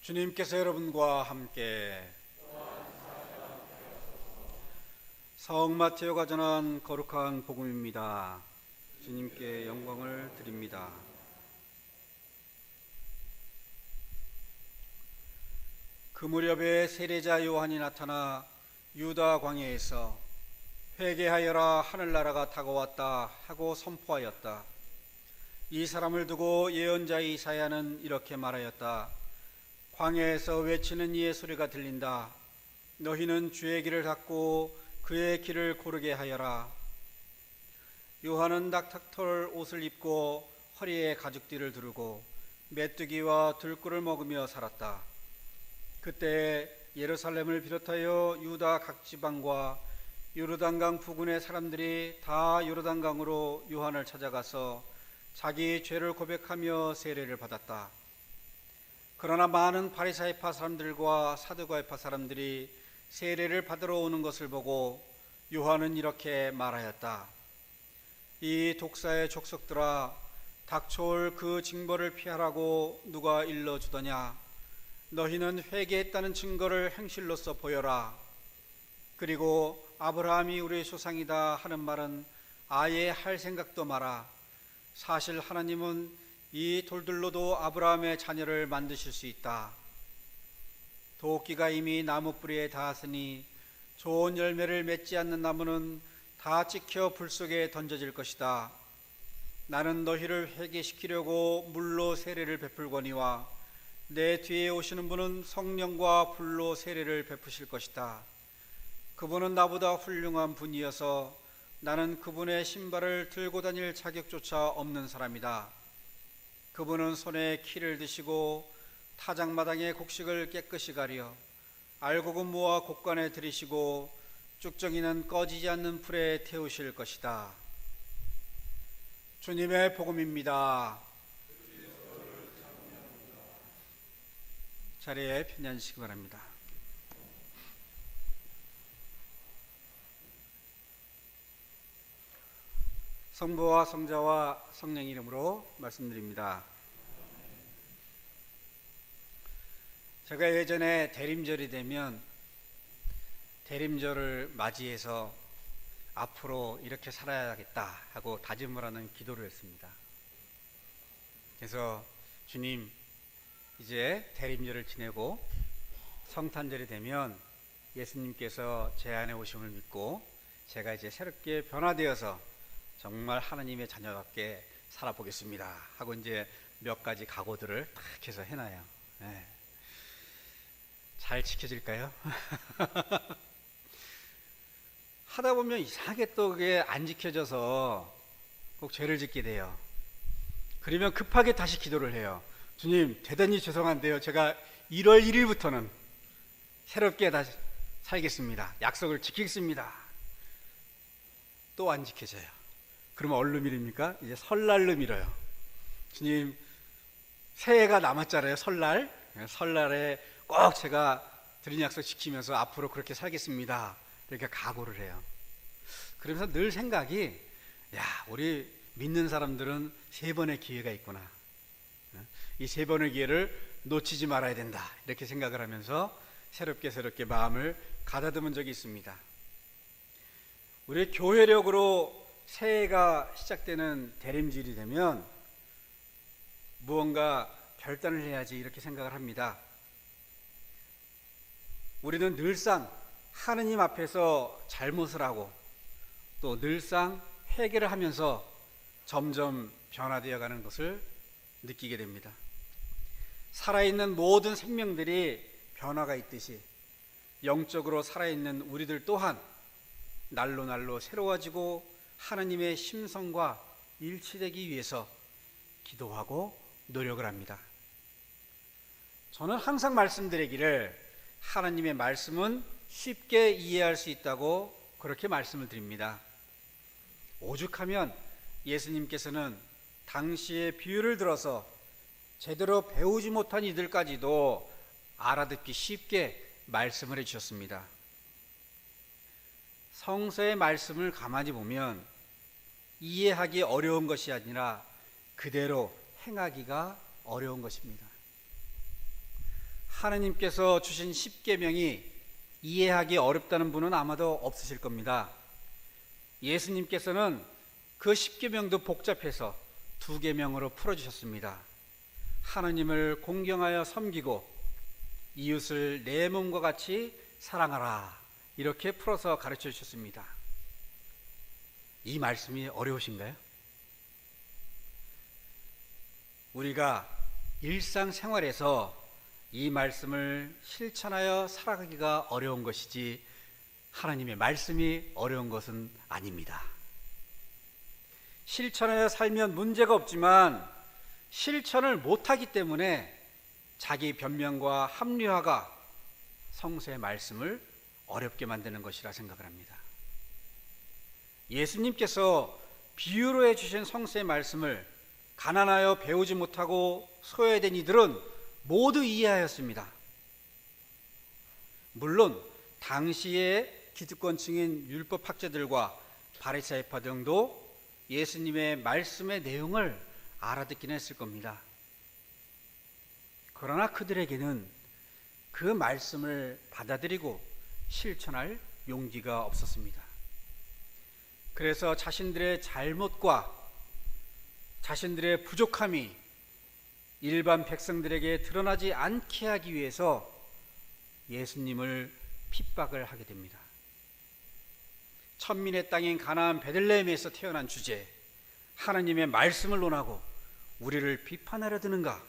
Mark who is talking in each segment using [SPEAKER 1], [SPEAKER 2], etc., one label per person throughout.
[SPEAKER 1] 주님께서 여러분과 함께 성마테오가 전한 거룩한 복음입니다. 주님께 영광을 드립니다. 그 무렵에 세례자 요한이 나타나 유다 광야에서 회개하여라, 하늘나라가 다가왔다 하고 선포하였다. 이 사람을 두고 예언자 이사야는 이렇게 말하였다. 광야에서 외치는 이의 소리가 들린다. 너희는 주의 길을 닦고 그의 길을 고르게 하여라. 요한은 낙타털 옷을 입고 허리에 가죽띠를 두르고 메뚜기와 들꿀을 먹으며 살았다. 그때 예루살렘을 비롯하여 유다 각 지방과 요르단강 부근의 사람들이 다 요르단강으로 요한을 찾아가서 자기 죄를 고백하며 세례를 받았다. 그러나 많은 바리사이파 사람들과 사두가이파 사람들이 세례를 받으러 오는 것을 보고 요한은 이렇게 말하였다. 이 독사의 족속들아, 닥쳐올 그 징벌을 피하라고 누가 일러주더냐? 너희는 회개했다는 증거를 행실로서 보여라. 그리고 아브라함이 우리의 조상이다 하는 말은 아예 할 생각도 마라. 사실 하나님은 이 돌들로도 아브라함의 자녀를 만드실 수 있다. 도끼가 이미 나무 뿌리에 닿았으니 좋은 열매를 맺지 않는 나무는 다 찍혀 불 속에 던져질 것이다. 나는 너희를 회개시키려고 물로 세례를 베풀거니와 내 뒤에 오시는 분은 성령과 불로 세례를 베푸실 것이다. 그분은 나보다 훌륭한 분이어서 나는 그분의 신발을 들고 다닐 자격조차 없는 사람이다. 그분은 손에 키를 드시고 타작마당의 곡식을 깨끗이 가려 알곡은 모아 곡간에 들이시고 쭉정이는 꺼지지 않는 불에 태우실 것이다. 주님의 복음입니다. 자리에 편히 앉으시기 바랍니다. 성부와 성자와 성령 이름으로 말씀드립니다. 제가 예전에 대림절이 되면 대림절을 맞이해서 앞으로 이렇게 살아야겠다 하고 다짐을 하는 기도를 했습니다. 그래서 주님, 이제 대림절을 지내고 성탄절이 되면 예수님께서 제 안에 오심을 믿고 제가 이제 새롭게 변화되어서 정말 하나님의 자녀답게 살아보겠습니다 하고 이제 몇 가지 각오들을 딱 해서 해놔요. 네. 잘 지켜질까요? 하다 보면 이상하게 또 그게 안 지켜져서 꼭 죄를 짓게 돼요. 그러면 급하게 다시 기도를 해요. 주님, 대단히 죄송한데요, 제가 1월 1일부터는 새롭게 다시 살겠습니다. 약속을 지키겠습니다. 또 안 지켜져요. 그러면 얼로 미립니까? 이제 설날로 미뤄요. 주님, 새해가 남았잖아요. 설날에 꼭 제가 드린 약속 지키면서 앞으로 그렇게 살겠습니다. 이렇게 각오를 해요. 그러면서 늘 생각이, 야, 우리 믿는 사람들은 3번의 기회가 있구나. 이 3번의 기회를 놓치지 말아야 된다. 이렇게 생각을 하면서 새롭게 마음을 가다듬은 적이 있습니다. 우리 교회력으로 새해가 시작되는 대림절이 되면 무언가 결단을 해야지 이렇게 생각을 합니다. 우리는 늘상 하느님 앞에서 잘못을 하고 또 늘상 회개를 하면서 점점 변화되어 가는 것을 느끼게 됩니다. 살아있는 모든 생명들이 변화가 있듯이 영적으로 살아있는 우리들 또한 날로 새로워지고 하나님의 심성과 일치되기 위해서 기도하고 노력을 합니다. 저는 항상 말씀드리기를 하나님의 말씀은 쉽게 이해할 수 있다고 그렇게 말씀을 드립니다. 오죽하면 예수님께서는 당시의 비유를 들어서 제대로 배우지 못한 이들까지도 알아듣기 쉽게 말씀을 해주셨습니다. 성서의 말씀을 가만히 보면 이해하기 어려운 것이 아니라 그대로 행하기가 어려운 것입니다. 하느님께서 주신 십계명이 이해하기 어렵다는 분은 아마도 없으실 겁니다. 예수님께서는 그 십계명도 복잡해서 2계명으로 풀어주셨습니다. 하느님을 공경하여 섬기고 이웃을 내 몸과 같이 사랑하라, 이렇게 풀어서 가르쳐 주셨습니다. 이 말씀이 어려우신가요? 우리가 일상생활에서 이 말씀을 실천하여 살아가기가 어려운 것이지 하나님의 말씀이 어려운 것은 아닙니다. 실천하여 살면 문제가 없지만 실천을 못하기 때문에 자기 변명과 합리화가 성서의 말씀을 어렵게 만드는 것이라 생각을 합니다. 예수님께서 비유로 해주신 성서의 말씀을 가난하여 배우지 못하고 소외된 이들은 모두 이해하였습니다. 물론 당시의 기득권층인 율법학자들과 바리새파 등도 예수님의 말씀의 내용을 알아듣긴 했을 겁니다. 그러나 그들에게는 그 말씀을 받아들이고 실천할 용기가 없었습니다. 그래서 자신들의 잘못과 자신들의 부족함이 일반 백성들에게 드러나지 않게 하기 위해서 예수님을 핍박을 하게 됩니다. 천민의 땅인 가나안 베들레헴에서 태어난 주제, 하나님의 말씀을 논하고 우리를 비판하려 드는가,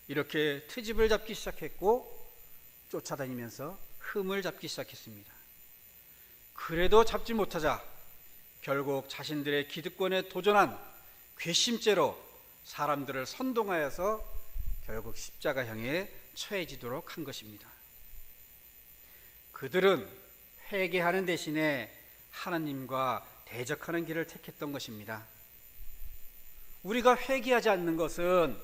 [SPEAKER 1] 이렇게 트집을 잡기 시작했고 쫓아다니면서 흠을 잡기 시작했습니다. 그래도 잡지 못하자 결국 자신들의 기득권에 도전한 괘씸죄로 사람들을 선동하여서 결국 십자가형에 처해지도록 한 것입니다. 그들은 회개하는 대신에 하나님과 대적하는 길을 택했던 것입니다. 우리가 회개하지 않는 것은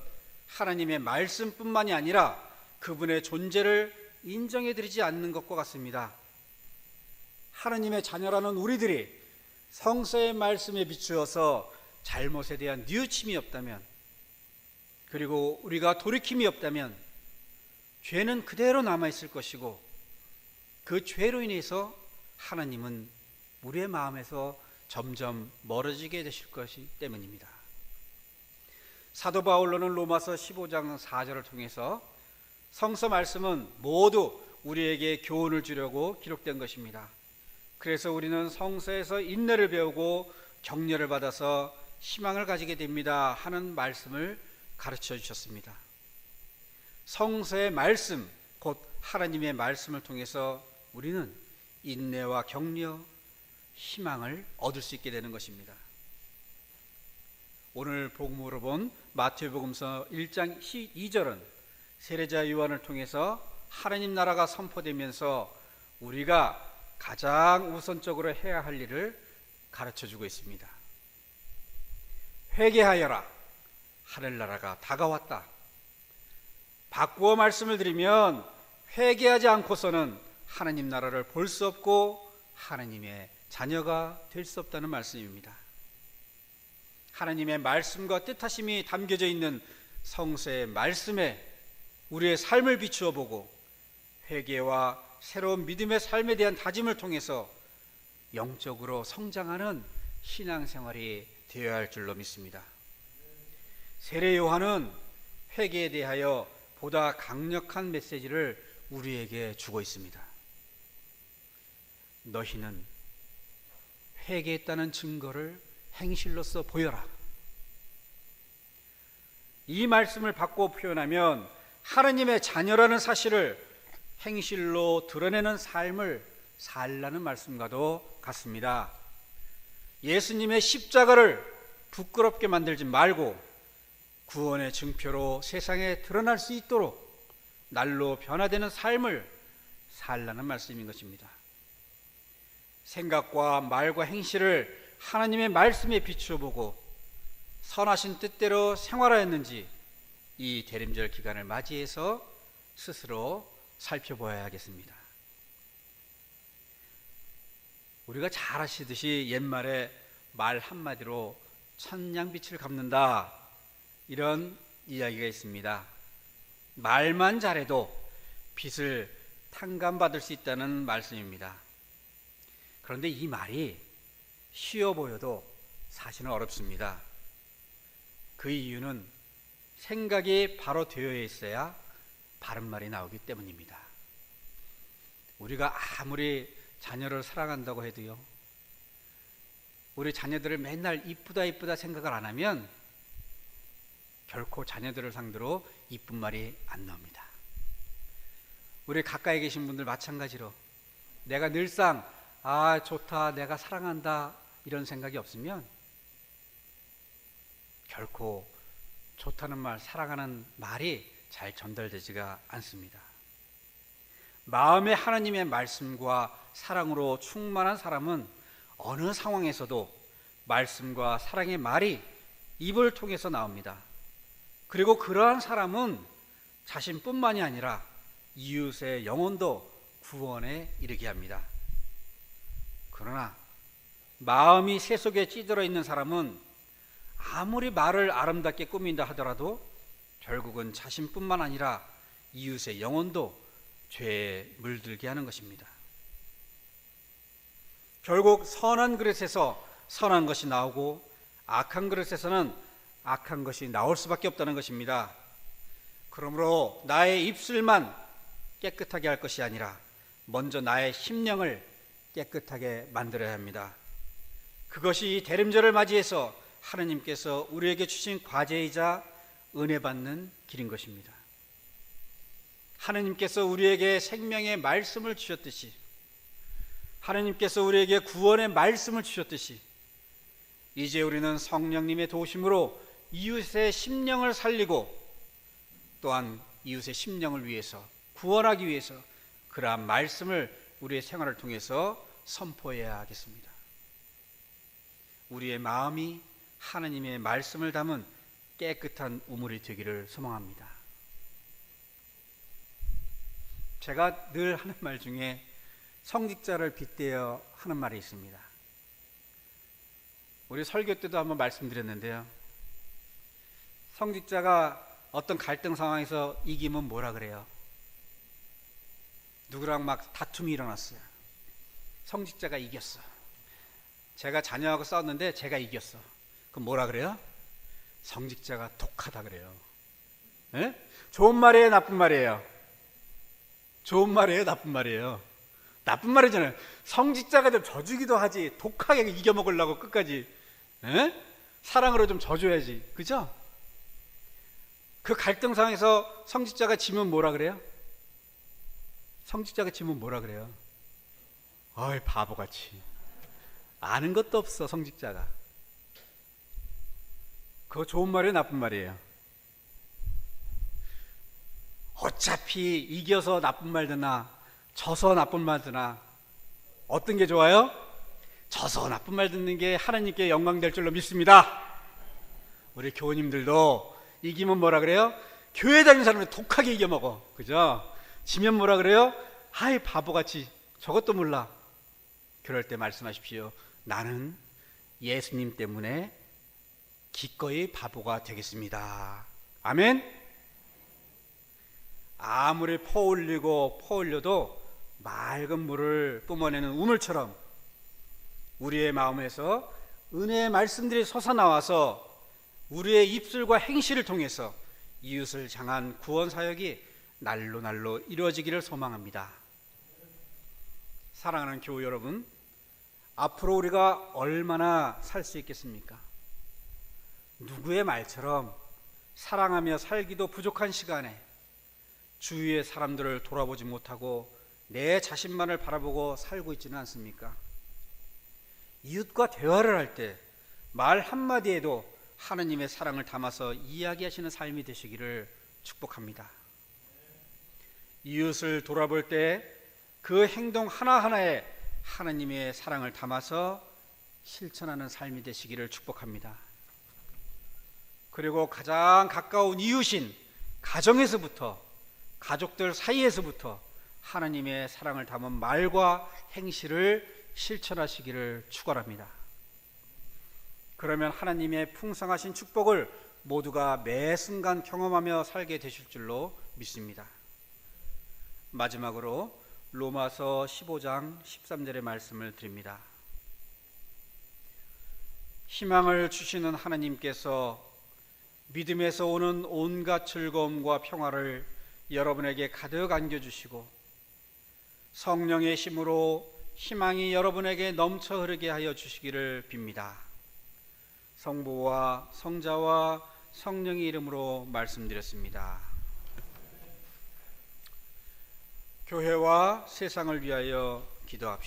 [SPEAKER 1] 하나님의 말씀뿐만이 아니라 그분의 존재를 인정해드리지 않는 것과 같습니다. 하나님의 자녀라는 우리들이 성서의 말씀에 비추어서 잘못에 대한 뉘우침이 없다면, 그리고 우리가 돌이킴이 없다면 죄는 그대로 남아있을 것이고, 그 죄로 인해서 하나님은 우리의 마음에서 점점 멀어지게 되실 것이기 때문입니다. 사도 바울로는 로마서 15장 4절을 통해서 성서 말씀은 모두 우리에게 교훈을 주려고 기록된 것입니다. 그래서 우리는 성서에서 인내를 배우고 격려를 받아서 희망을 가지게 됩니다 하는 말씀을 가르쳐 주셨습니다. 성서의 말씀, 곧 하나님의 말씀을 통해서 우리는 인내와 격려, 희망을 얻을 수 있게 되는 것입니다. 오늘 복음으로 본 마태복음서 1장 12절은 세례자 요한을 통해서 하나님 나라가 선포되면서 우리가 가장 우선적으로 해야 할 일을 가르쳐주고 있습니다. 회개하여라, 하늘나라가 다가왔다. 바꾸어 말씀을 드리면 회개하지 않고서는 하나님 나라를 볼 수 없고 하나님의 자녀가 될 수 없다는 말씀입니다. 하나님의 말씀과 뜻하심이 담겨져 있는 성서의 말씀에 우리의 삶을 비추어 보고 회개와 새로운 믿음의 삶에 대한 다짐을 통해서 영적으로 성장하는 신앙생활이 되어야 할 줄로 믿습니다. 세례 요한은 회개에 대하여 보다 강력한 메시지를 우리에게 주고 있습니다. 너희는 회개했다는 증거를 행실로서 보여라. 이 말씀을 바꿔 표현하면 하나님의 자녀라는 사실을 행실로 드러내는 삶을 살라는 말씀과도 같습니다. 예수님의 십자가를 부끄럽게 만들지 말고 구원의 증표로 세상에 드러날 수 있도록 날로 변화되는 삶을 살라는 말씀인 것입니다. 생각과 말과 행실을 하나님의 말씀에 비추어 보고 선하신 뜻대로 생활하였는지 이 대림절 기간을 맞이해서 스스로 살펴보아야 하겠습니다. 우리가 잘 아시듯이 옛말에 말 한마디로 천냥빛을 갚는다, 이런 이야기가 있습니다. 말만 잘해도 빚을 탕감받을 수 있다는 말씀입니다. 그런데 이 말이 쉬워 보여도 사실은 어렵습니다. 그 이유는 생각이 바로 되어 있어야 바른 말이 나오기 때문입니다. 우리가 아무리 자녀를 사랑한다고 해도요, 우리 자녀들을 맨날 이쁘다 이쁘다 생각을 안 하면 결코 자녀들을 상대로 이쁜 말이 안 나옵니다. 우리 가까이 계신 분들 마찬가지로 내가 늘상 좋다, 내가 사랑한다 이런 생각이 없으면 결코 좋다는 말, 사랑하는 말이 잘 전달되지가 않습니다. 마음에 하나님의 말씀과 사랑으로 충만한 사람은 어느 상황에서도 말씀과 사랑의 말이 입을 통해서 나옵니다. 그리고 그러한 사람은 자신뿐만이 아니라 이웃의 영혼도 구원에 이르게 합니다. 그러나 마음이 새 속에 찌들어 있는 사람은 아무리 말을 아름답게 꾸민다 하더라도 결국은 자신뿐만 아니라 이웃의 영혼도 죄에 물들게 하는 것입니다. 결국 선한 그릇에서 선한 것이 나오고 악한 그릇에서는 악한 것이 나올 수밖에 없다는 것입니다. 그러므로 나의 입술만 깨끗하게 할 것이 아니라 먼저 나의 심령을 깨끗하게 만들어야 합니다. 그것이 대림절을 맞이해서 하느님께서 우리에게 주신 과제이자 은혜 받는 길인 것입니다. 하느님께서 우리에게 생명의 말씀을 주셨듯이, 하느님께서 우리에게 구원의 말씀을 주셨듯이, 이제 우리는 성령님의 도우심으로 이웃의 심령을 살리고 또한 이웃의 심령을 위해서, 구원하기 위해서 그러한 말씀을 우리의 생활을 통해서 선포해야 하겠습니다. 우리의 마음이 하나님의 말씀을 담은 깨끗한 우물이 되기를 소망합니다. 제가 늘 하는 말 중에 성직자를 빗대어 하는 말이 있습니다. 우리 설교 때도 한번 말씀드렸는데요, 성직자가 어떤 갈등 상황에서 이기면 뭐라 그래요? 누구랑 막 다툼이 일어났어요. 성직자가 이겼어. 제가 자녀하고 싸웠는데 제가 이겼어. 그럼 뭐라 그래요? 성직자가 독하다 그래요. 에? 좋은 말이에요, 나쁜 말이에요? 좋은 말이에요, 나쁜 말이에요? 나쁜 말이잖아요. 성직자가 좀 져주기도 하지, 독하게 이겨먹으려고 끝까지 사랑으로 좀 져줘야지, 그죠? 그 갈등 상황에서 성직자가 지면 뭐라 그래요? 성직자가 지면 뭐라 그래요? 어이, 바보같이 아는 것도 없어 성직자가. 그거 좋은 말이에요, 나쁜 말이에요? 어차피 이겨서 나쁜 말 듣나 져서 나쁜 말 듣나 어떤 게 좋아요? 져서 나쁜 말 듣는 게 하나님께 영광 될 줄로 믿습니다. 우리 교우님들도 이기면 뭐라 그래요? 교회 다니는 사람을 독하게 이겨먹어, 그죠? 지면 뭐라 그래요? 아이, 바보같이 저것도 몰라. 그럴 때 말씀하십시오. 나는 예수님 때문에 기꺼이 바보가 되겠습니다. 아멘. 아무리 퍼올리고 퍼올려도 맑은 물을 뿜어내는 우물처럼 우리의 마음에서 은혜의 말씀들이 솟아나와서 우리의 입술과 행실을 통해서 이웃을 향한 구원 사역이 날로 날로 이루어지기를 소망합니다. 사랑하는 교우 여러분, 앞으로 우리가 얼마나 살 수 있겠습니까? 누구의 말처럼 사랑하며 살기도 부족한 시간에 주위의 사람들을 돌아보지 못하고 내 자신만을 바라보고 살고 있지는 않습니까? 이웃과 대화를 할 때 말 한마디에도 하느님의 사랑을 담아서 이야기하시는 삶이 되시기를 축복합니다. 이웃을 돌아볼 때 그 행동 하나하나에 하느님의 사랑을 담아서 실천하는 삶이 되시기를 축복합니다. 그리고 가장 가까운 이웃인 가정에서부터, 가족들 사이에서부터 하나님의 사랑을 담은 말과 행실을 실천하시기를 축원합니다. 그러면 하나님의 풍성하신 축복을 모두가 매 순간 경험하며 살게 되실 줄로 믿습니다. 마지막으로 로마서 15장 13절의 말씀을 드립니다. 희망을 주시는 하나님께서 믿음에서 오는 온갖 즐거움과 평화를 여러분에게 가득 안겨주시고 성령의 힘으로 희망이 여러분에게 넘쳐 흐르게 하여 주시기를 빕니다. 성부와 성자와 성령의 이름으로 말씀드렸습니다. 교회와 세상을 위하여 기도합시다.